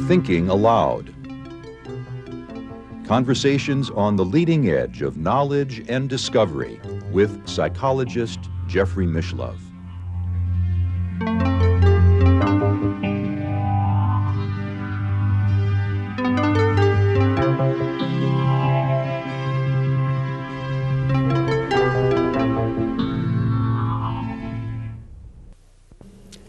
Thinking Aloud. Conversations on the leading edge of knowledge and discovery with psychologist Jeffrey Mishlove.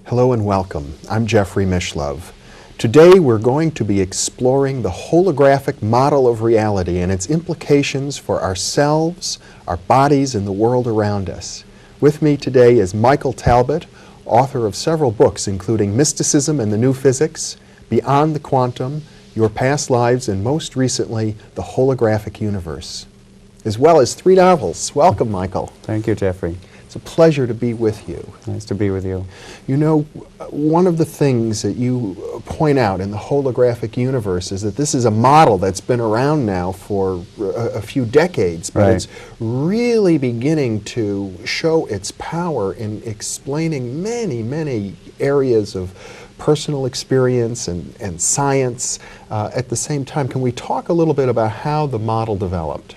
Hello and welcome. I'm Jeffrey Mishlove. Today we're going to be exploring the holographic model of reality and its implications for ourselves, our bodies, and the world around us. With me today is Michael Talbot, author of several books including Mysticism and the New Physics, Beyond the Quantum, Your Past Lives, and most recently, The Holographic Universe, as well as 3 novels. Welcome, Michael. Thank you, Jeffrey. It's a pleasure to be with you. Nice to be with you. You know, one of the things that you point out in the holographic universe is that this is a model that's been around now for a few decades, but Right. It's really beginning to show its power in explaining many, many areas of personal experience and science at the same time. Can we talk a little bit about how the model developed?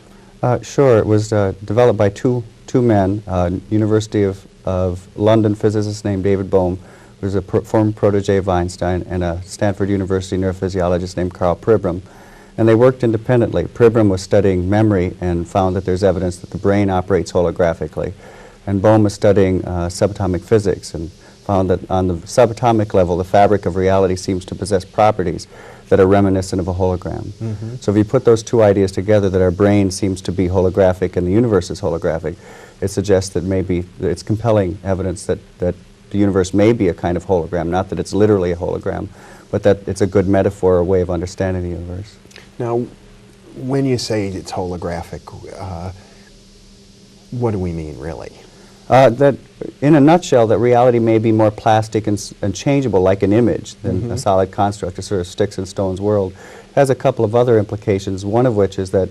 Sure. It was developed by two men, University of London physicist named David Bohm, who was a former protege of Einstein, and a Stanford University neurophysiologist named Carl Pribram. And they worked independently. Pribram was studying memory and found that there's evidence that the brain operates holographically. And Bohm was studying subatomic physics and found that on the subatomic level, the fabric of reality seems to possess properties that are reminiscent of a hologram. Mm-hmm. So if you put those two ideas together, that our brain seems to be holographic and the universe is holographic, it suggests that maybe it's compelling evidence that the universe may be a kind of hologram, not that it's literally a hologram, but that it's a good metaphor or way of understanding the universe. Now, when you say it's holographic, what do we mean, really? That, in a nutshell, that reality may be more plastic and changeable, like an image, than Mm-hmm. a solid construct, a sort of sticks and stones world. It has a couple of other implications, one of which is that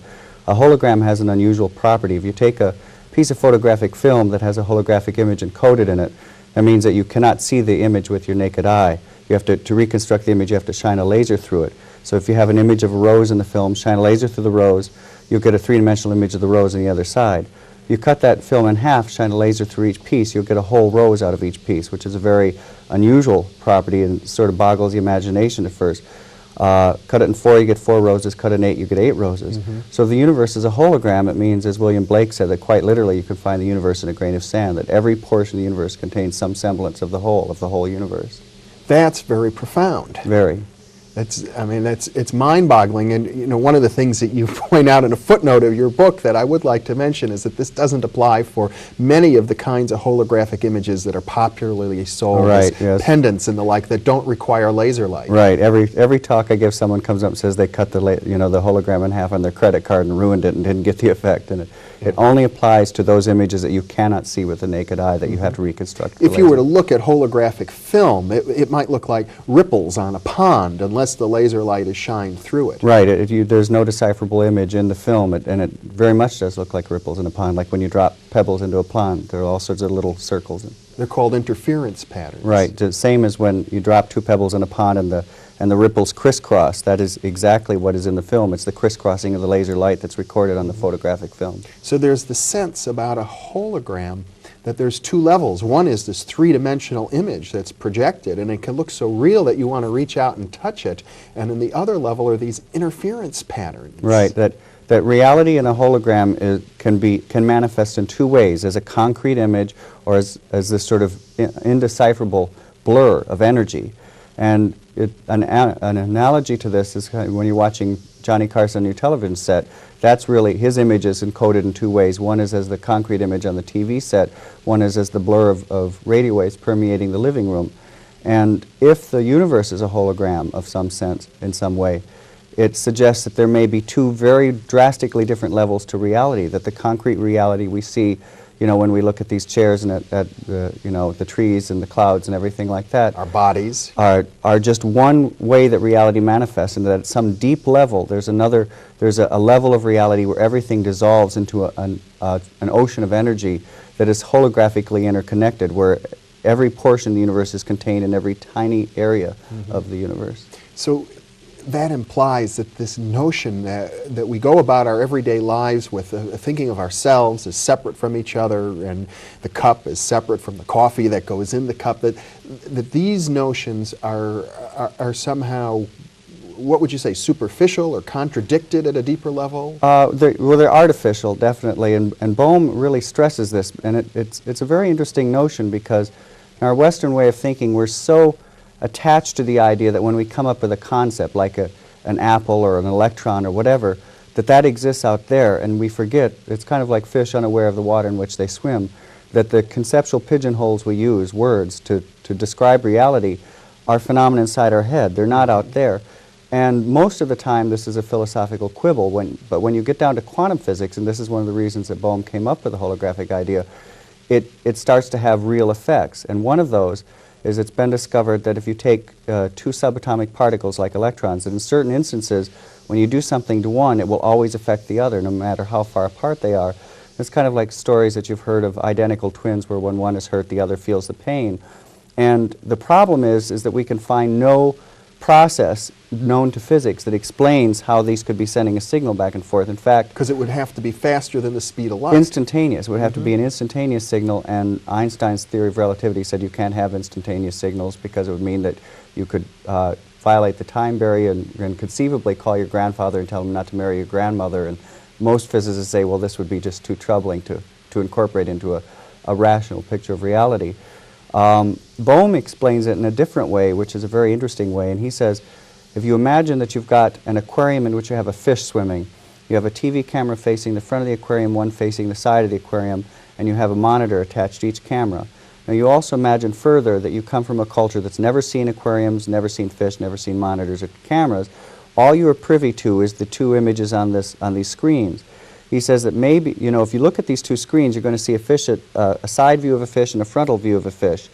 a hologram has an unusual property. If you take a piece of photographic film that has a holographic image encoded in it, that means that you cannot see the image with your naked eye. You have to reconstruct the image, you have to shine a laser through it. So if you have an image of a rose in the film, shine a laser through the rose, you'll get a three-dimensional image of the rose on the other side. You cut that film in half, shine a laser through each piece, you'll get a whole rose out of each piece, which is a very unusual property and sort of boggles the imagination at first. Cut it in 4, you get 4 roses. Cut it in 8, you get 8 roses. Mm-hmm. So if the universe is a hologram, it means, as William Blake said, that quite literally you can find the universe in a grain of sand, that every portion of the universe contains some semblance of the whole universe. That's very profound. Very. It's mind-boggling, and you know, one of the things that you point out in a footnote of your book that I would like to mention is that this doesn't apply for many of the kinds of holographic images that are popularly sold as Yes. pendants and the like that don't require laser light. Right. Every talk I give, someone comes up and says they cut the hologram in half on their credit card and ruined it and didn't get the effect. And it only applies to those images that you cannot see with the naked eye, that you have to reconstruct. If you were to look at holographic film, it might look like ripples on a pond unless the laser light is shined through it. Right. There's no decipherable image in the film, and it very much does look like ripples in a pond, like when you drop pebbles into a pond. There are all sorts of little circles. They're called interference patterns. Right. The same as when you drop 2 pebbles in a pond and the ripples crisscross. That is exactly what is in the film. It's the crisscrossing of the laser light that's recorded on the photographic film. So there's the sense about a hologram that there's 2 levels. One is this 3-dimensional image that's projected, and it can look so real that you want to reach out and touch it. And then the other level are these interference patterns. Right. That reality in a hologram can manifest in 2 ways: as a concrete image, or as this sort of indecipherable blur of energy. And an analogy to this is kind of when you're watching Johnny Carson on your television set. That's really, his image is encoded in 2 ways. One is as the concrete image on the TV set. One is as the blur of radio waves permeating the living room. And if the universe is a hologram of some sense, in some way, it suggests that there may be 2 very drastically different levels to reality, that the concrete reality we see, you know, when we look at these chairs and at the trees and the clouds and everything like that. Our bodies. Are just one way that reality manifests, and that at some deep level there's a level of reality where everything dissolves into an ocean of energy that is holographically interconnected, where every portion of the universe is contained in every tiny area of the universe. So that implies that this notion that we go about our everyday lives with thinking of ourselves as separate from each other, and the cup is separate from the coffee that goes in the cup, that these notions are somehow, what would you say, superficial or contradicted at a deeper level? They're artificial, definitely, and Bohm really stresses this, and it's a very interesting notion, because in our Western way of thinking, we're so attached to the idea that when we come up with a concept like an apple or an electron or whatever, that exists out there, and we forget, it's kind of like fish unaware of the water in which they swim, that the conceptual pigeonholes we use, words, to describe reality, are phenomena inside our head. They're not out there. And most of the time this is a philosophical quibble, but when you get down to quantum physics, and this is one of the reasons that Bohm came up with the holographic idea, it starts to have real effects. And one of those is it's been discovered that if you take two subatomic particles like electrons, that in certain instances, when you do something to one, it will always affect the other, no matter how far apart they are. It's kind of like stories that you've heard of identical twins, where when one is hurt, the other feels the pain. And the problem is that we can find no process known to physics that explains how these could be sending a signal back and forth. In fact, because it would have to be faster than the speed of light. Instantaneous. It would have to be an instantaneous signal, and Einstein's theory of relativity said you can't have instantaneous signals because it would mean that you could violate the time barrier and conceivably call your grandfather and tell him not to marry your grandmother. And most physicists say, well, this would be just too troubling to incorporate into a rational picture of reality. Bohm explains it in a different way, which is a very interesting way, and he says, if you imagine that you've got an aquarium in which you have a fish swimming, you have a TV camera facing the front of the aquarium, one facing the side of the aquarium, and you have a monitor attached to each camera. Now you also imagine further that you come from a culture that's never seen aquariums, never seen fish, never seen monitors or cameras. All you are privy to is the two images on these screens. He says that maybe, if you look at these two screens, you're going to see a side view of a fish and a frontal view of a fish.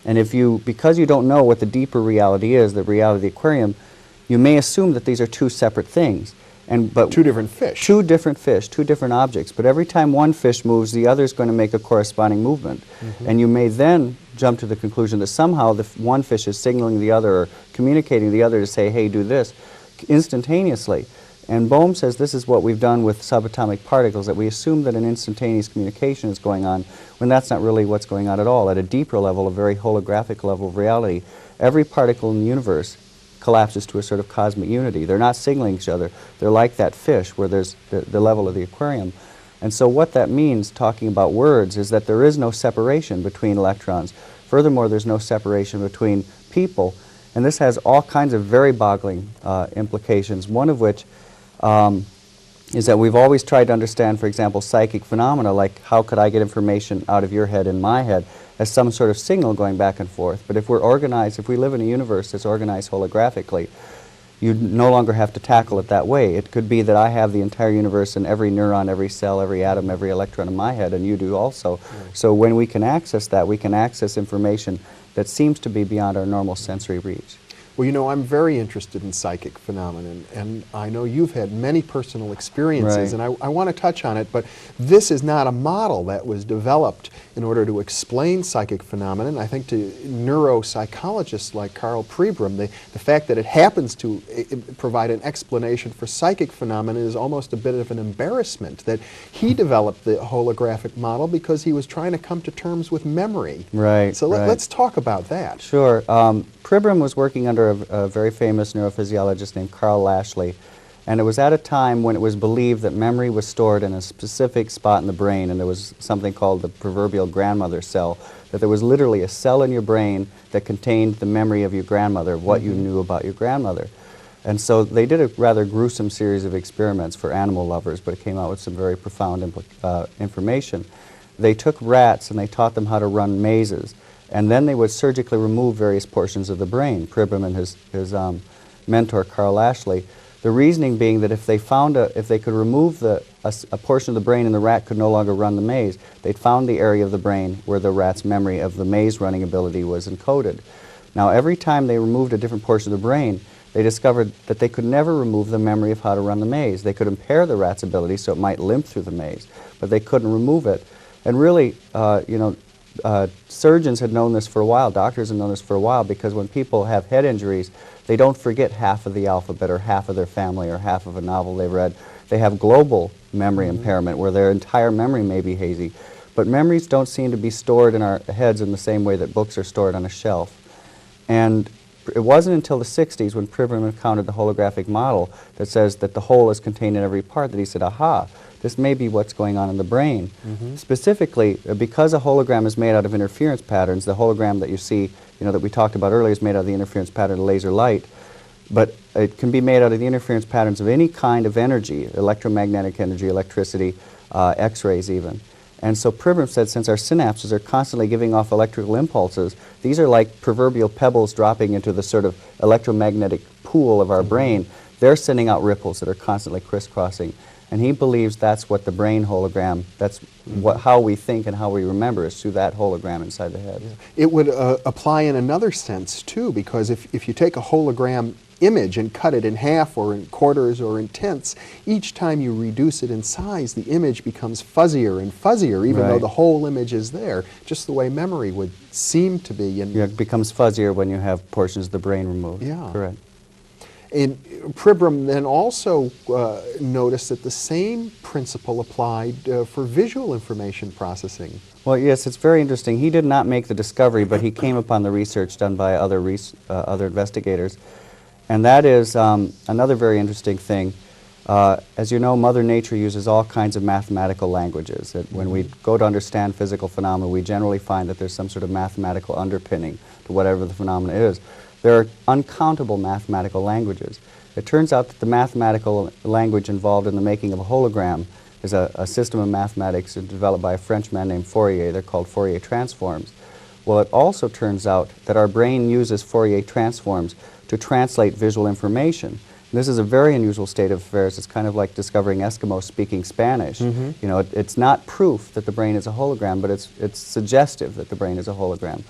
And because you don't know what the deeper reality is, the reality of the aquarium, you may assume that these are two separate things. But two different fish. Two different fish, two different objects. But every time one fish moves, the other is going to make a corresponding movement. And you may then jump to the conclusion that somehow the one fish is signaling the other or communicating the other to say, hey, do this, instantaneously. And Bohm says this is what we've done with subatomic particles, that we assume that an instantaneous communication is going on when that's not really what's going on at all. At a deeper level, a very holographic level of reality, every particle in the universe collapses to a sort of cosmic unity. They're not signaling each other. They're like that fish where there's the level of the aquarium. And so what that means, talking about words, is that there is no separation between electrons. Furthermore, there's no separation between people. And this has all kinds of very boggling implications, one of which is that we've always tried to understand, for example, psychic phenomena, like how could I get information out of your head in my head, as some sort of signal going back and forth. But if we're organized, if we live in a universe that's organized holographically, you no longer have to tackle it that way. It could be that I have the entire universe and every neuron, every cell, every atom, every electron in my head, and you do also. So when we can access that, we can access information that seems to be beyond our normal sensory reach. Well, I'm very interested in psychic phenomena, and I know you've had many personal experiences, Right. and I want to touch on it, but this is not a model that was developed in order to explain psychic phenomena. And I think to neuropsychologists like Carl Pribram, the fact that it happens to provide an explanation for psychic phenomena is almost a bit of an embarrassment, that he developed the holographic model because he was trying to come to terms with memory. Right. So let's talk about that. Sure. Pribram was working under a very famous neurophysiologist named Carl Lashley, and it was at a time when it was believed that memory was stored in a specific spot in the brain, and there was something called the proverbial grandmother cell, that there was literally a cell in your brain that contained the memory of your grandmother, what you knew about your grandmother. And so they did a rather gruesome series of experiments for animal lovers, but it came out with some very profound information. They took rats and they taught them how to run mazes. And then they would surgically remove various portions of the brain, Pribram and his mentor, Carl Lashley. The reasoning being that if they could remove a portion of the brain and the rat could no longer run the maze, they'd found the area of the brain where the rat's memory of the maze running ability was encoded. Now, every time they removed a different portion of the brain, they discovered that they could never remove the memory of how to run the maze. They could impair the rat's ability so it might limp through the maze, but they couldn't remove it. And really, surgeons had known this for a while, doctors had known this for a while, because when people have head injuries, they don't forget half of the alphabet or half of their family or half of a novel they've read. They have global memory impairment where their entire memory may be hazy. But memories don't seem to be stored in our heads in the same way that books are stored on a shelf. And it wasn't until the 60s when Pribram encountered the holographic model that says that the whole is contained in every part that he said, aha, this may be what's going on in the brain. Specifically, because a hologram is made out of interference patterns, the hologram that you see, that we talked about earlier is made out of the interference pattern of laser light, but it can be made out of the interference patterns of any kind of energy, electromagnetic energy, electricity, X-rays even. And so Pribram said, since our synapses are constantly giving off electrical impulses, these are like proverbial pebbles dropping into the sort of electromagnetic pool of our brain. They're sending out ripples that are constantly crisscrossing. And he believes that's what the brain hologram, that's how we think and how we remember is through that hologram inside the head. It would apply in another sense too, because if you take a hologram image and cut it in half or in quarters or in tenths, each time you reduce it in size, the image becomes fuzzier and fuzzier, even though the whole image is there, just the way memory would seem to be. And it becomes fuzzier when you have portions of the brain removed. Yeah. Correct. And Pribram then also noticed that the same principle applied for visual information processing. Well, yes, it's very interesting. He did not make the discovery, but he came upon the research done by other investigators. And that is another very interesting thing. As you know, Mother Nature uses all kinds of mathematical languages. When we go to understand physical phenomena, we generally find that there's some sort of mathematical underpinning to whatever the phenomena is. There are uncountable mathematical languages. It turns out that the mathematical language involved in the making of a hologram is a system of mathematics developed by a Frenchman named Fourier. They're called Fourier transforms. Well, it also turns out that our brain uses Fourier transforms to translate visual information. And this is a very unusual state of affairs. It's kind of like discovering Eskimos speaking Spanish. It's not proof that the brain is a hologram, but it's suggestive that the brain is a hologram.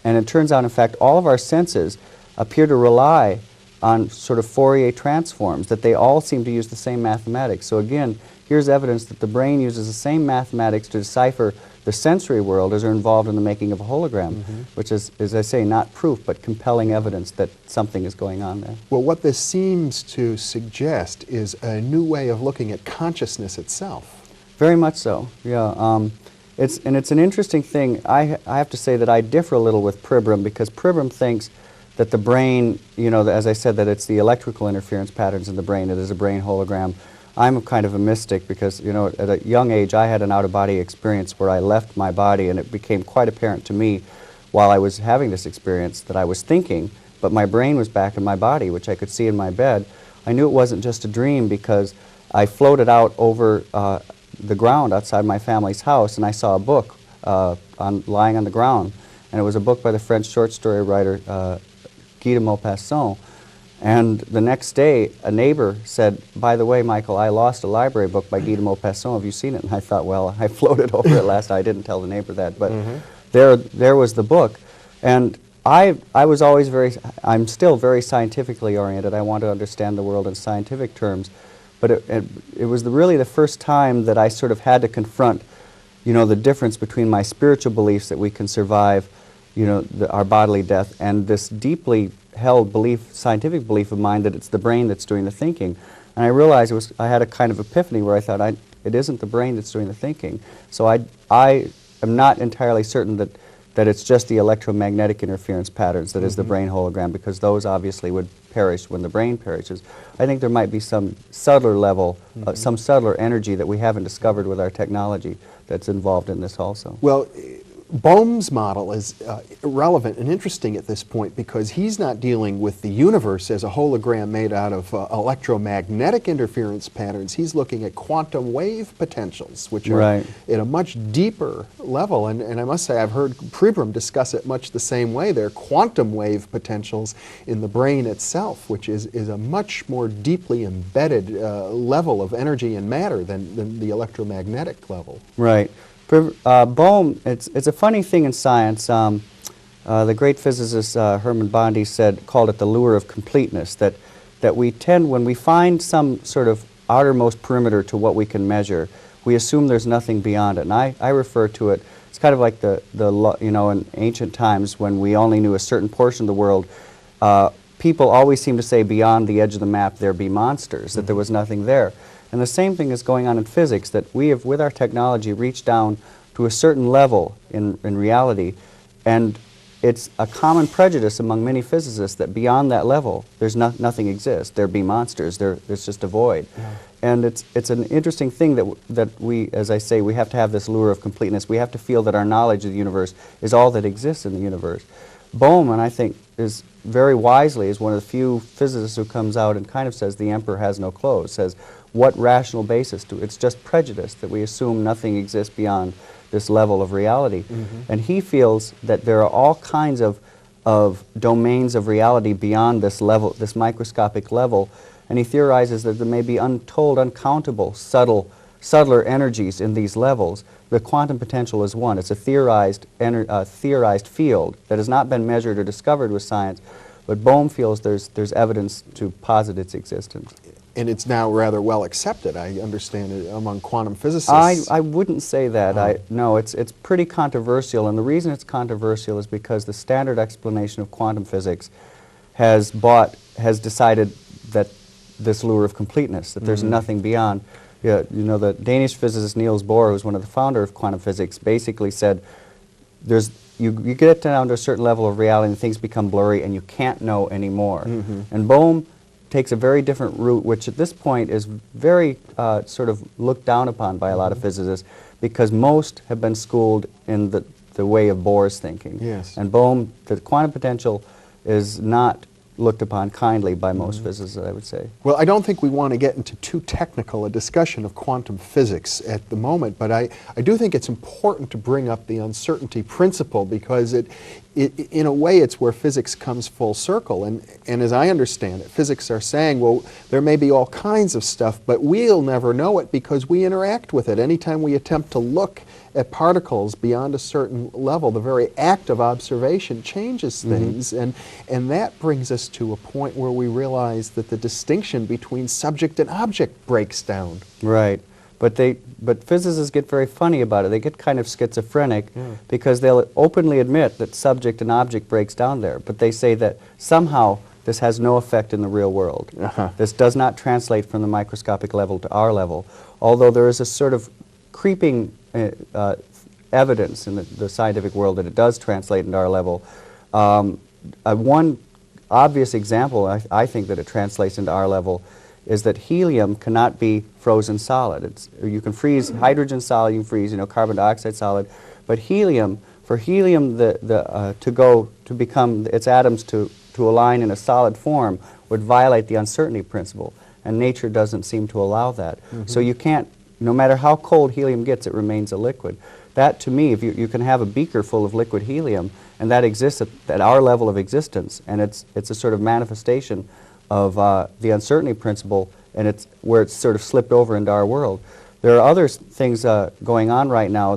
And it turns out, in fact, all of our senses appear to rely on sort of Fourier transforms, that they all seem to use the same mathematics. So again, here's evidence that the brain uses the same mathematics to decipher the sensory world as are involved in the making of a hologram, which is, as I say, not proof, but compelling evidence that something is going on there. Well, what this seems to suggest is a new way of looking at consciousness itself. Very much so, yeah. It's an interesting thing. I have to say that I differ a little with Pribram, because Pribram thinks that the brain, as I said, that it's the electrical interference patterns in the brain. It is a brain hologram. I'm kind of a mystic because, at a young age I had an out-of-body experience where I left my body, and it became quite apparent to me while I was having this experience that I was thinking, but my brain was back in my body, which I could see in my bed. I knew it wasn't just a dream because I floated out over the ground outside my family's house, and I saw a book lying on the ground, and it was a book by the French short story writer Guy de Maupassant. And the next day, a neighbor said, by the way, Michael, I lost a library book by Guy de Maupassant. Have you seen it? And I thought, well, I floated over it last night. I didn't tell the neighbor that. But there was the book. And I was always I'm still very scientifically oriented. I want to understand the world in scientific terms. But it was really the first time that I sort of had to confront, the difference between my spiritual beliefs that we can survive, our bodily death, and this deeply held belief, scientific belief of mine that it's the brain that's doing the thinking. And I realized I had a kind of epiphany where I thought it isn't the brain that's doing the thinking. So I am not entirely certain that it's just the electromagnetic interference patterns that is the brain hologram, because those obviously would perish when the brain perishes. I think there might be some subtler level, some subtler energy that we haven't discovered with our technology that's involved in this also. Well, Bohm's model is relevant and interesting at this point because he's not dealing with the universe as a hologram made out of electromagnetic interference patterns. He's looking at quantum wave potentials, which are at a much deeper level. And I must say, I've heard Pribram discuss it much the same way. There are quantum wave potentials in the brain itself, which is a much more deeply embedded level of energy and matter than the electromagnetic level. Right. Bohm, it's a funny thing in science. The great physicist Hermann Bondi called it the lure of completeness, that we tend, when we find some sort of outermost perimeter to what we can measure, we assume there's nothing beyond it. And I refer to it It's kind of like you know, in ancient times when we only knew a certain portion of the world, people always seem to say beyond the edge of the map there be monsters, that there was nothing there. And the same thing is going on in physics, that we have, with our technology, reached down to a certain level in reality, and it's a common prejudice among many physicists that beyond that level, there's nothing exists. There be monsters. There's just a void. Yeah. And it's an interesting thing that we, as I say, we have to have this lure of completeness. We have to feel that our knowledge of the universe is all that exists in the universe. Bohm, I think, is very wisely is one of the few physicists who comes out and kind of says the emperor has no clothes, says what rational basis to it? It's just prejudice that we assume nothing exists beyond this level of reality. And he feels that there are all kinds of domains of reality beyond this level, this microscopic level, and he theorizes that there may be untold, uncountable, subtler energies in these levels. The quantum potential is one. It's a theorized field that has not been measured or discovered with science, but Bohm feels there's evidence to posit its existence. And it's now rather well accepted, I understand, among quantum physicists. I wouldn't say that. No, it's pretty controversial, and the reason it's controversial is because the standard explanation of quantum physics has decided that this lure of completeness, that there's nothing beyond. Yeah, you know, the Danish physicist Niels Bohr, who's one of the founder of quantum physics, basically said you get down to a certain level of reality and things become blurry and you can't know anymore. And Bohm takes a very different route, which at this point is very sort of looked down upon by a lot of physicists, because most have been schooled in the way of Bohr's thinking. Yes. And Bohm, the quantum potential is not looked upon kindly by most physicists, I would say. Well, I don't think we want to get into too technical a discussion of quantum physics at the moment, but I do think it's important to bring up the uncertainty principle, because in a way it's where physics comes full circle. And as I understand it, physics are saying, well, there may be all kinds of stuff, but we'll never know it because we interact with it. Anytime we attempt to look at particles beyond a certain level, the very act of observation changes things, and that brings us to a point where we realize that the distinction between subject and object breaks down. Right. But physicists get very funny about it. They get kind of schizophrenic because they'll openly admit that subject and object breaks down there, but they say that somehow this has no effect in the real world. This does not translate from the microscopic level to our level, although there is a sort of creeping evidence in the scientific world that it does translate into our level. One obvious example, I think, that it translates into our level is that helium cannot be frozen solid. You can freeze hydrogen solid, you can freeze carbon dioxide solid, but helium, for helium to become its atoms to align in a solid form would violate the uncertainty principle, and nature doesn't seem to allow that. So you can't, no matter how cold helium gets, it remains a liquid. That, to me, if you can have a beaker full of liquid helium, and that exists at our level of existence, and it's a sort of manifestation of the uncertainty principle, and it's where it's sort of slipped over into our world. There are other things going on right now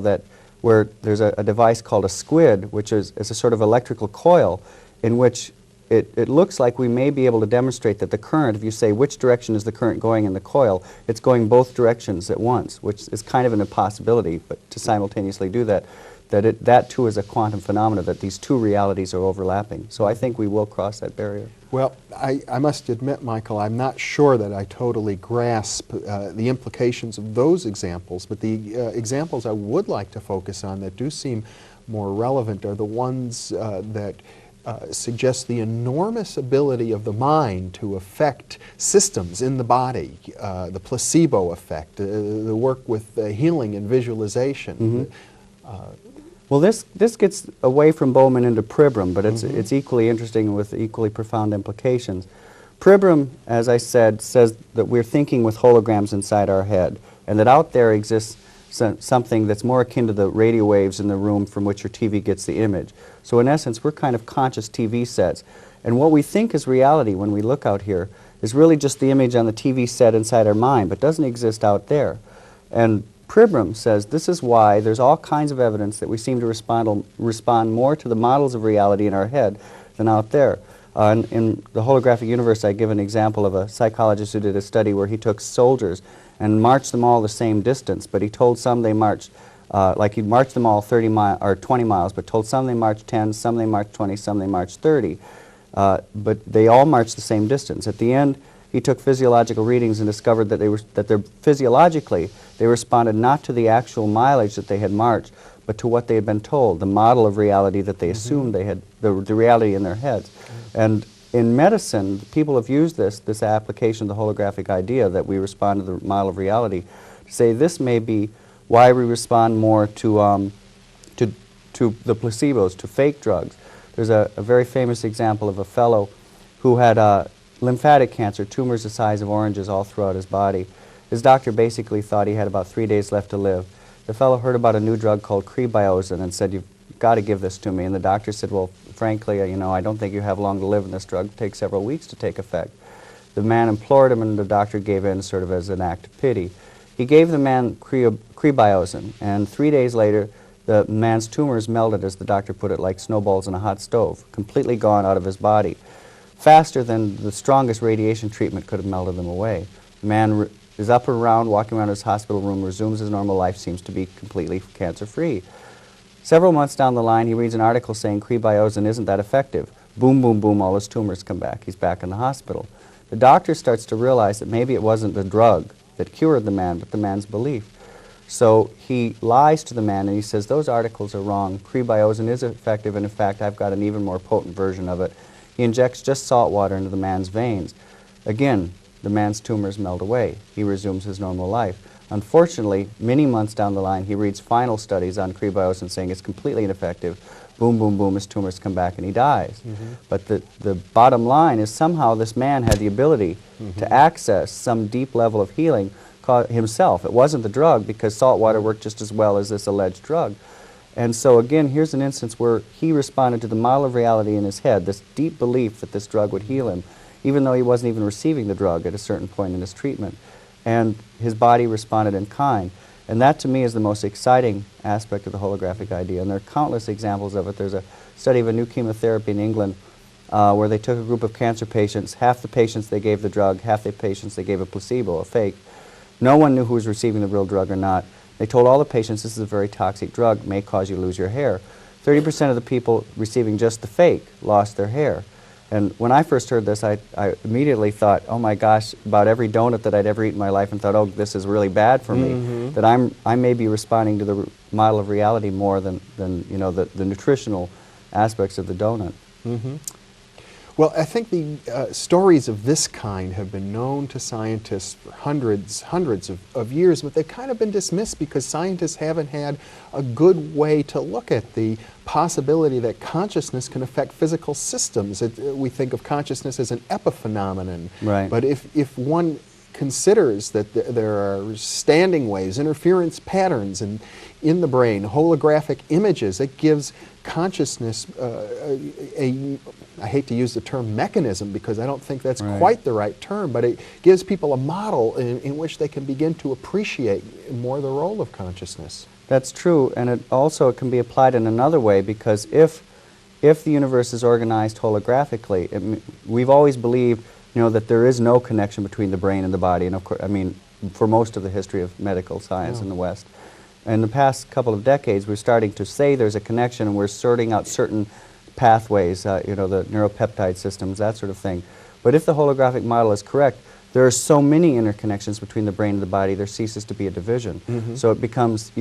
where there's a device called a squid, which is a sort of electrical coil in which it looks like we may be able to demonstrate that the current, if you say which direction is the current going in the coil, it's going both directions at once, which is kind of an impossibility, but to simultaneously do that, that too is a quantum phenomena, that these two realities are overlapping. So I think we will cross that barrier. Well, I must admit, Michael, I'm not sure that I totally grasp the implications of those examples, but the examples I would like to focus on that do seem more relevant are the ones that suggest the enormous ability of the mind to affect systems in the body, the placebo effect, the work with healing and visualization. Well, this gets away from Bowman into Pribram, but it's equally interesting with equally profound implications. Pribram, as I said, says that we're thinking with holograms inside our head, and that out there exists something that's more akin to the radio waves in the room from which your TV gets the image. So in essence, we're kind of conscious TV sets. And what we think is reality when we look out here is really just the image on the TV set inside our mind, but doesn't exist out there. And Pribram says this is why there's all kinds of evidence that we seem to respond more to the models of reality in our head than out there. In the Holographic Universe, I give an example of a psychologist who did a study where he took soldiers and marched them all the same distance, but he told some they marched Like he'd march them all 30 or 20 miles, but told some they marched 10, some they marched 20, some they marched 30. But they all marched the same distance. At the end, he took physiological readings and discovered that physiologically they responded not to the actual mileage that they had marched, but to what they had been told, the model of reality that they assumed they had, the reality in their heads. And in medicine, people have used this application of the holographic idea that we respond to the model of reality to say this may be why we respond more to the placebos, to fake drugs. There's a very famous example of a fellow who had lymphatic cancer, tumors the size of oranges all throughout his body. His doctor basically thought he had about 3 days left to live. The fellow heard about a new drug called crebiozin and said, "You've got to give this to me." And the doctor said, "Well, frankly, you know, I don't think you have long to live, and this drug takes several weeks to take effect." The man implored him, and the doctor gave in sort of as an act of pity. He gave the man crebiozin, and 3 days later, the man's tumors melted, as the doctor put it, like snowballs in a hot stove, completely gone out of his body, faster than the strongest radiation treatment could have melted them away. The man is up and around, walking around his hospital room, resumes his normal life, seems to be completely cancer-free. Several months down the line, he reads an article saying crebiozin isn't that effective. Boom, boom, boom, all his tumors come back. He's back in the hospital. The doctor starts to realize that maybe it wasn't the drug that cured the man, but the man's belief. So he lies to the man and he says, "Those articles are wrong. Crebiozin is effective, and in fact, I've got an even more potent version of it." He injects just salt water into the man's veins. Again, the man's tumors melt away. He resumes his normal life. Unfortunately, many months down the line, he reads final studies on crebiozin saying it's completely ineffective. Boom, boom, boom, his tumors come back and he dies. But the bottom line is somehow this man had the ability to access some deep level of healing himself. It wasn't the drug, because salt water worked just as well as this alleged drug. And so again, here's an instance where he responded to the model of reality in his head, this deep belief that this drug would heal him, even though he wasn't even receiving the drug at a certain point in his treatment. And his body responded in kind. And that, to me, is the most exciting aspect of the holographic idea. And there are countless examples of it. There's a study of a new chemotherapy in England where they took a group of cancer patients. Half the patients they gave the drug, half the patients they gave a placebo, a fake. No one knew who was receiving the real drug or not. They told all the patients, "This is a very toxic drug, may cause you to lose your hair." 30% of the people receiving just the fake lost their hair. And when I first heard this, I immediately thought, oh my gosh, about every donut that I'd ever eaten in my life, and thought, oh, this is really bad for me. That I may be responding to the model of reality more than you know, the nutritional aspects of the donut. Well, I think the stories of this kind have been known to scientists for hundreds of years, but they've kind of been dismissed because scientists haven't had a good way to look at the possibility that consciousness can affect physical systems. We think of consciousness as an epiphenomenon, Right. but if one considers that there are standing waves, interference patterns in the brain, holographic images, it gives consciousness I hate to use the term mechanism because I don't think that's quite the right term, but it gives people a model in which they can begin to appreciate more the role of consciousness. That's true, and it also can be applied in another way, because if the universe is organized holographically, we've always believed, you know, that there is no connection between the brain and the body, and of course, I mean, for most of the history of medical science in the West. In the past couple of decades, we're starting to say there's a connection, and we're sorting out certain pathways, you know, the neuropeptide systems, that sort of thing. But if the holographic model is correct, there are so many interconnections between the brain and the body, there ceases to be a division. So it becomes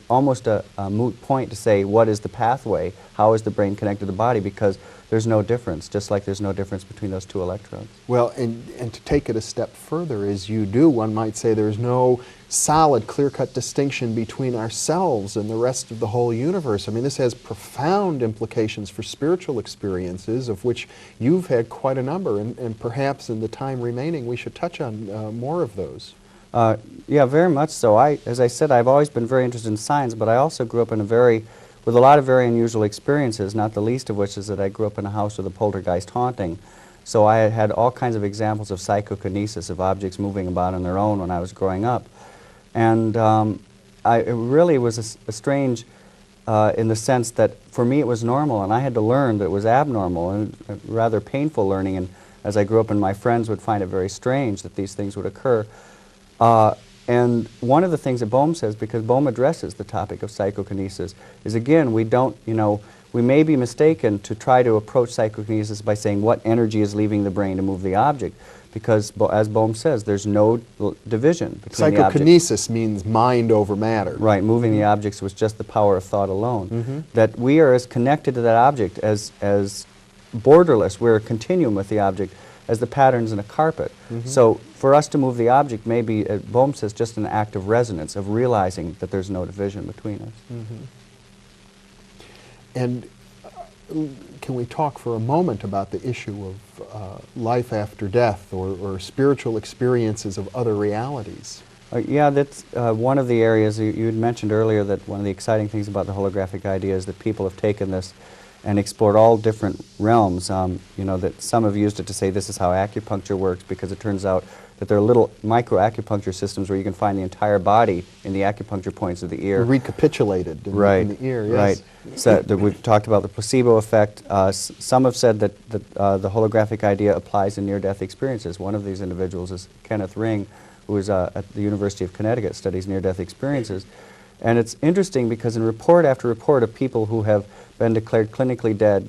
almost a moot point to say, what is the pathway? How is the brain connected to the body? Because there's no difference, just like there's no difference between those two electrodes. Well, and to take it a step further, as you do, one might say there's no solid, clear-cut distinction between ourselves and the rest of the whole universe. I mean, this has profound implications for spiritual experiences, of which you've had quite a number, and perhaps in the time remaining we should touch on more of those. Yeah, very much so. As I said, I've always been very interested in science, but I also grew up with a lot of very unusual experiences, not the least of which is that I grew up in a house with a poltergeist haunting. So I had all kinds of examples of psychokinesis, of objects moving about on their own when I was growing up. And it really was a strange, in the sense that for me it was normal, and I had to learn that it was abnormal, and rather painful learning. And as I grew up, and my friends would find it very strange that these things would occur. And one of the things that Bohm says, because Bohm addresses the topic of psychokinesis, is again, we don't, we may be mistaken to try to approach psychokinesis by saying what energy is leaving the brain to move the object, because as Bohm says, there's no division between the object. Psychokinesis means mind over matter. Right, moving the objects was just the power of thought alone. That we are as connected to that object as borderless, we're a continuum with the object, as the patterns in a carpet. So for us to move the object may be, Bohm says, just an act of resonance, of realizing that there's no division between us. And can we talk for a moment about the issue of life after death, or spiritual experiences of other realities? Yeah, that's one of the areas you had mentioned earlier, that one of the exciting things about the holographic idea is that people have taken this and explored all different realms. That some have used it to say this is how acupuncture works, because it turns out that there are little micro-acupuncture systems where you can find the entire body in the acupuncture points of the ear. Recapitulated in, right, in the ear, yes. Right. So we've talked about the placebo effect. Some have said that the holographic idea applies in near-death experiences. One of these individuals is Kenneth Ring, who is at the University of Connecticut, studies near-death experiences. And it's interesting because in report after report of people who have been declared clinically dead,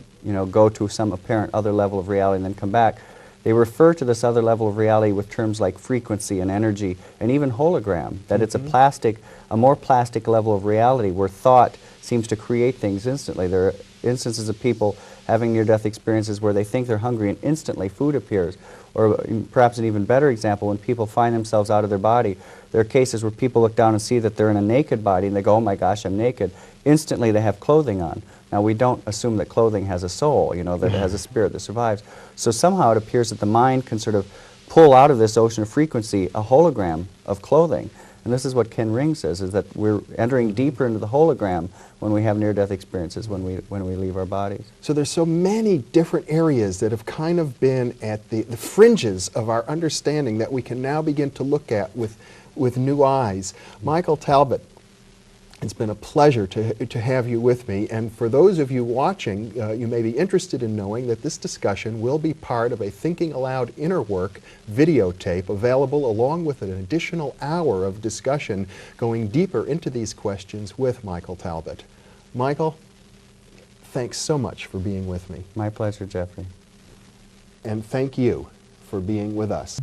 go to some apparent other level of reality and then come back, they refer to this other level of reality with terms like frequency and energy and even hologram, that it's a more plastic level of reality where thought seems to create things instantly. There are instances of people having near-death experiences where they think they're hungry and instantly food appears. Or perhaps an even better example, when people find themselves out of their body, there are cases where people look down and see that they're in a naked body and they go, oh my gosh, I'm naked. Instantly they have clothing on. Now we don't assume that clothing has a soul, that it has a spirit that survives. So somehow it appears that the mind can sort of pull out of this ocean of frequency a hologram of clothing. And this is what Ken Ring says, is that we're entering deeper into the hologram when we have near-death experiences, when we leave our bodies. So there's so many different areas that have kind of been at the fringes of our understanding that we can now begin to look at with new eyes. Michael Talbot, it's been a pleasure to have you with me, and for those of you watching, you may be interested in knowing that this discussion will be part of a Thinking Aloud Inner Work videotape available along with an additional hour of discussion going deeper into these questions with Michael Talbot. Michael, thanks so much for being with me. My pleasure, Jeffrey. And thank you for being with us.